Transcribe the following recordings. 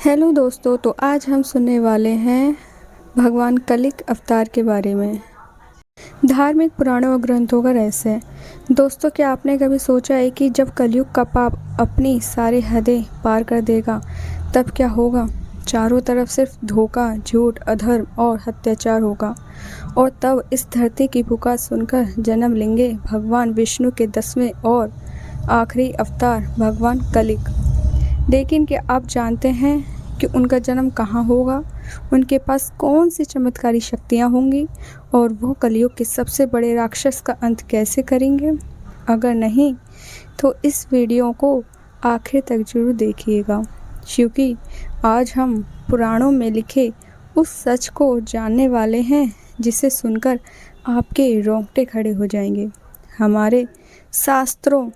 Hello दोस्तों, तो आज हम सुनने वाले हैं भगवान कलिक अवतार के बारे में। धार्मिक पुराणों और ग्रंथों का रहस्य। दोस्तों, क्या आपने कभी सोचा है कि जब कलयुग का पाप अपनी सारी हदें पार कर देगा तब क्या होगा? चारों तरफ सिर्फ धोखा, झूठ, अधर्म और अत्याचार होगा। और तब इस धरती की पुकार सुनकर जन्म लेंगे भगवान विष्णु के 10वें और आखिरी अवतार भगवान कलिक। लेकिन क्या आप जानते हैं कि उनका जन्म कहाँ होगा, उनके पास कौन सी चमत्कारी शक्तियाँ होंगी और वो कलयुग के सबसे बड़े राक्षस का अंत कैसे करेंगे? अगर नहीं तो इस वीडियो को आखिर तक जरूर देखिएगा, क्योंकि आज हम पुराणों में लिखे उस सच को जानने वाले हैं जिसे सुनकर आपके रोंगटे खड़े हो जाएंगे। हमारे शास्त्रों,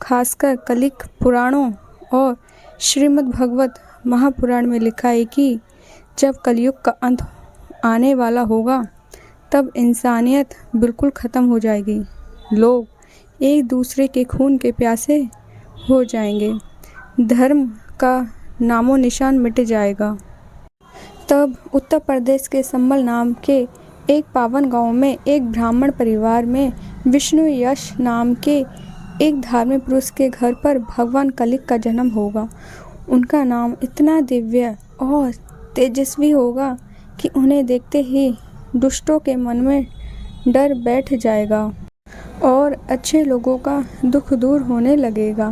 खासकर कलिक पुराणों और श्रीमद् भागवत महापुराण में लिखा है कि जब कलयुग का अंत आने वाला होगा तब इंसानियत बिल्कुल ख़त्म हो जाएगी। लोग एक दूसरे के खून के प्यासे हो जाएंगे, धर्म का नामो निशान मिट जाएगा। तब उत्तर प्रदेश के संबल नाम के एक पावन गांव में एक ब्राह्मण परिवार में विष्णु यश नाम के एक धार्मिक पुरुष के घर पर भगवान कलिक का जन्म होगा। उनका नाम इतना दिव्य और तेजस्वी होगा कि उन्हें देखते ही दुष्टों के मन में डर बैठ जाएगा और अच्छे लोगों का दुख दूर होने लगेगा।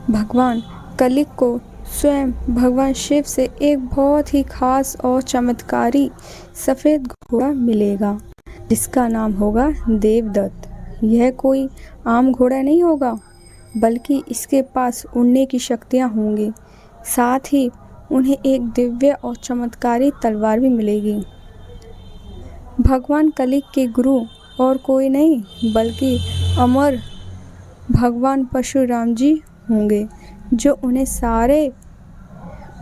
भगवान कलिक को स्वयं भगवान शिव से एक बहुत ही खास और चमत्कारी सफ़ेद घोड़ा मिलेगा, जिसका नाम होगा देवदत्त। यह कोई आम घोड़ा नहीं होगा, बल्कि इसके पास उड़ने की शक्तियाँ होंगी। साथ ही उन्हें एक दिव्य और चमत्कारी तलवार भी मिलेगी। भगवान कलिक के गुरु और कोई नहीं बल्कि अमर भगवान परशुराम जी होंगे, जो उन्हें सारे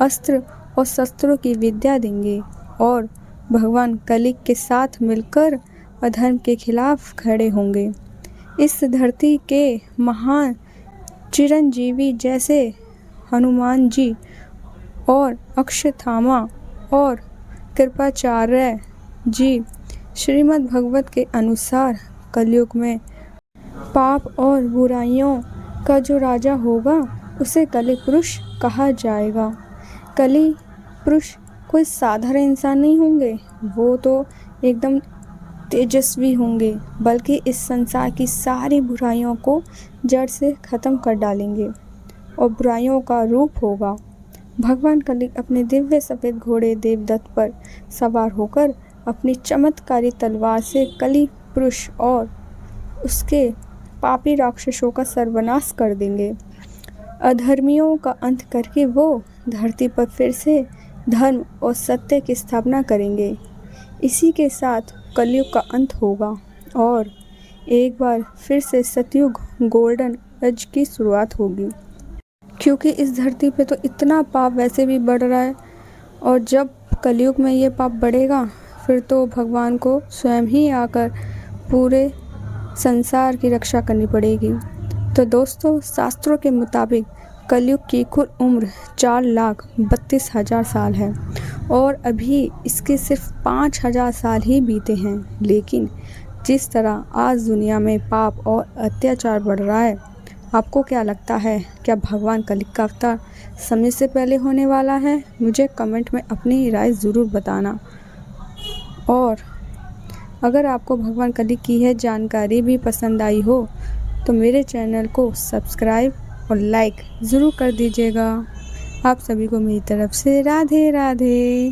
अस्त्र और शस्त्रों की विद्या देंगे और भगवान कलिक के साथ मिलकर अधर्म के खिलाफ खड़े होंगे। इस धरती के महान चिरंजीवी जैसे हनुमान जी और अक्षथामा और कृपाचार्य जी श्रीमद् भागवत के अनुसार कलयुग में पाप और बुराइयों का जो राजा होगा उसे कलि पुरुष कहा जाएगा। कलि पुरुष कोई साधारण इंसान नहीं होंगे, वो तो एकदम तेजस्वी होंगे, बल्कि इस संसार की सारी बुराइयों को जड़ से ख़त्म कर डालेंगे और बुराइयों का रूप होगा। भगवान कलिक अपने दिव्य सफ़ेद घोड़े देवदत्त पर सवार होकर अपनी चमत्कारी तलवार से कलि पुरुष और उसके पापी राक्षसों का सर्वनाश कर देंगे। अधर्मियों का अंत करके वो धरती पर फिर से धर्म और सत्य की स्थापना करेंगे। इसी के साथ कलयुग का अंत होगा और एक बार फिर से सतयुग गोल्डन एज की शुरुआत होगी, क्योंकि इस धरती पे तो इतना पाप वैसे भी बढ़ रहा है और जब कलयुग में ये पाप बढ़ेगा फिर तो भगवान को स्वयं ही आकर पूरे संसार की रक्षा करनी पड़ेगी। तो दोस्तों, शास्त्रों के मुताबिक कलयुग की कुल उम्र 4,32,000 साल है और अभी इसके सिर्फ 5,000 साल ही बीते हैं। लेकिन जिस तरह आज दुनिया में पाप और अत्याचार बढ़ रहा है, आपको क्या लगता है, क्या भगवान कलिक का अवतार समय से पहले होने वाला है? मुझे कमेंट में अपनी राय ज़रूर बताना। और अगर आपको भगवान कलिक की यह जानकारी भी पसंद आई हो तो मेरे चैनल को सब्सक्राइब और लाइक ज़रूर कर दीजिएगा। आप सभी को मेरी तरफ से राधे राधे।